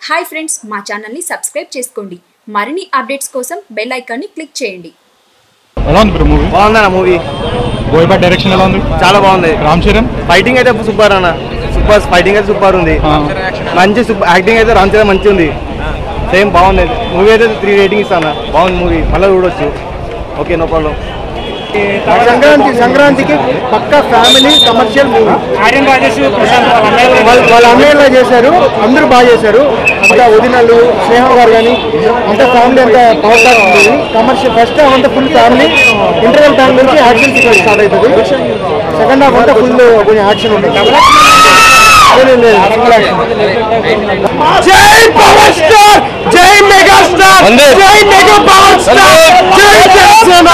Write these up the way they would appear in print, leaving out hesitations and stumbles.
Hi friends, మా channel ని subscribe చేసుకోండి. మరిన్ని అప్డేట్స్ కోసం బెల్ ఐకాన్ ని క్లిక్ చేయండి. ఎలా ఉంది బ్రో మూవీ? బాగుందన్న మూవీ. బోయపాటి డైరెక్షన్ ఎలా ఉంది? చాలా బాగుంది. రామ్ చరణ్ ఫైటింగ్ అయితే సూపర్ అన్న, సూపర్ ఫైటింగ్ అయితే సూపర్ ఉంది. మంచి యాక్టింగ్ అయితే రామ్ చరణ్ మంచిగా ఉంది. సేమ్ బాగుంది మూవీ అయితే 3 రేటింగ్ ఇస్తాను. బాగుంది మూవీ, మళ్ళీ చూడొచ్చు. Okay, no problem. సంక్రాంతికి పక్కా ఫ్యామిలీ కమర్షియల్ మూవీ. వాళ్ళ అన్నయ్యలా చేశారు, అందరూ బాగా చేశారు. అంతా వదినలు స్నేహ గారు కానీ అంతా ఫ్యామిలీ అంతా power movie. Commercial first half అంతా ఫుల్ ఫ్యామిలీ, ఇంటర్వెల్ టైం నుంచి యాక్షన్ సీక్వెన్స్ స్టార్ట్ అవుతుంది. సెకండ్ హాఫ్ అంతా ఫుల్ కొంచెం యాక్షన్ ఉంటుంది. జై పవర్ స్టార్, జై మెగా స్టార్, జై మెగా పవర్ స్టార్, జై జనసేన.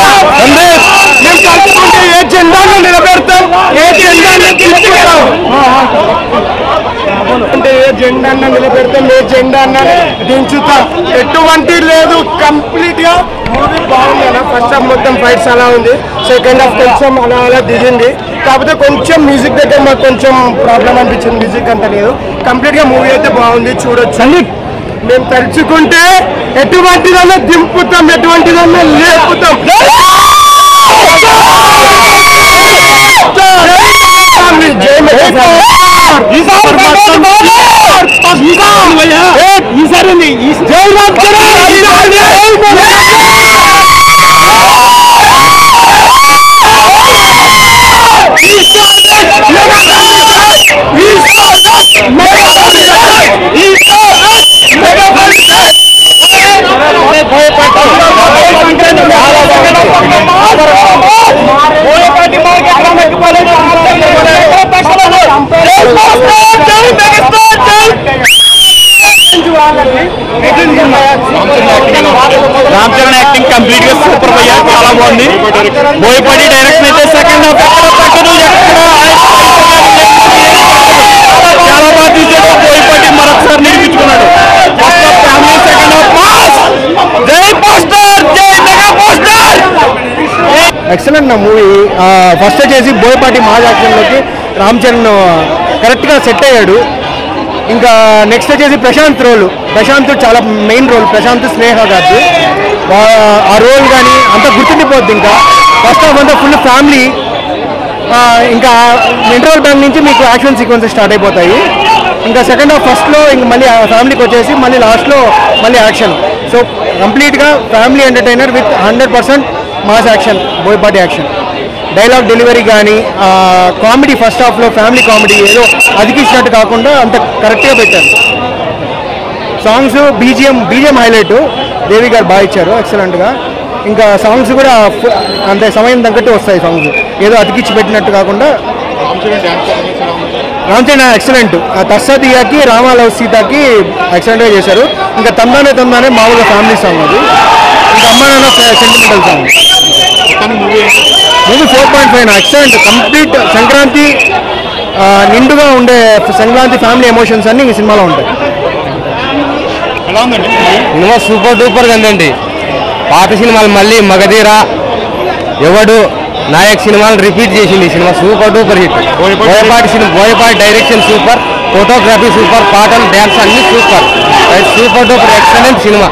మేము కలుపుకుంటే ఏ జెండాను నిలబెడతాం, ఏ జెండాను నిలబెడతాం అంటే ఏ జెండాను నిలబెడతాం, ఏ జెండాను దించుతాం. ఎటువంటి లేదు, కంప్లీట్ గా మూవీ బాగుంది. ఫస్ట్ హాఫ్ మొత్తం ఫైట్స్ అలా ఉంది, సెకండ్ హాఫ్ కొంచెం అలా అలా దిగింది. కాకపోతే కొంచెం మ్యూజిక్ దగ్గర మాకు కొంచెం ప్రాబ్లం అనిపించింది. మ్యూజిక్ అంత లేదు, కంప్లీట్ గా మూవీ అయితే బాగుంది, చూడొచ్చు. మేము తలుచుకుంటే ఎటువంటిదన్నా దింపుతాం, ఎటువంటిదన్నా లేపుతాం. రామ్ చరణ్ యాక్టింగ్ కంప్లీట్ గా సూపర్ అయ్యా, చాలా బాగుంది. బోయపాటి డైరెక్షన్ అయితే సెకండ్ హాఫ్ చాలా బాగా తీసాడు. బోయపాటి మరొకసారి నిరూపించుకున్నాడు. First half family, second half mass. జై పోస్టర్, జై మెగా పోస్టర్. ఎక్సలెంట్ నా మూవీ. ఫస్ట్ వచ్చేసి బోయపాటి మాస్ యాక్షన్ లోకి రామ్ చరణ్ కరెక్ట్ గా సెట్ అయ్యాడు. ఇంకా నెక్స్ట్ వచ్చేసి ప్రశాంత్ రోల్. ప్రశాంత్ చాలా మెయిన్ రోల్. ప్రశాంత్ స్నేహ గారు ఆ రోల్ కానీ అంతా గుర్తుండిపోద్ది. ఇంకా ఫస్ట్ హాఫ్ అంతా ఫుల్ ఫ్యామిలీ. ఇంకా ఇంటర్వల్ బ్యాంక్ నుంచి మీకు యాక్షన్ సీక్వెన్సెస్ స్టార్ట్ అయిపోతాయి. ఇంకా సెకండ్ హాఫ్ ఫస్ట్లో ఇంక మళ్ళీ ఫ్యామిలీకి వచ్చేసి మళ్ళీ లాస్ట్లో మళ్ళీ యాక్షన్. సో కంప్లీట్గా family entertainer with 100% mass action, Boyapati action. Dialogue delivery కానీ కామెడీ, ఫస్ట్ హాఫ్లో ఫ్యామిలీ కామెడీ ఏదో అదికిచ్చినట్టు కాకుండా అంత కరెక్ట్గా పెట్టారు. Songs, BGM highlight. దేవి గారు బాగా ఇచ్చారు, ఎక్సలెంట్గా. ఇంకా సాంగ్స్ కూడా అంతే సమయం తగ్గట్టు వస్తాయి. సాంగ్స్ ఏదో అతికిచ్చి పెట్టినట్టు కాకుండా. రామ్ చరణ్ ఎక్సలెంట్. తస్సదియాకి, రామా లవ్ సీతాకి ఎక్సలెంట్గా చేశారు. ఇంకా తందానే మామూలుగా ఫ్యామిలీ సాంగ్ అది. ఇంకా అమ్మ నాన్న sentimental song. Movie 4.5 excellent. Complete Sankranti నిండుగా ఉండే సంక్రాంతి ఫ్యామిలీ ఎమోషన్స్ అన్ని ఈ సినిమాలో ఉంటాయి. సినిమా సూపర్ డూపర్గా ఉందండి. పాత సినిమాలు మళ్ళీ మగధీర, ఎవడు, నాయక్ సినిమాలు రిపీట్ చేసింది. ఈ cinema super duper hit. Boyapati direction super, photography super, పాటలు, డ్యాన్స్ అన్ని super. Super duper excellent cinema.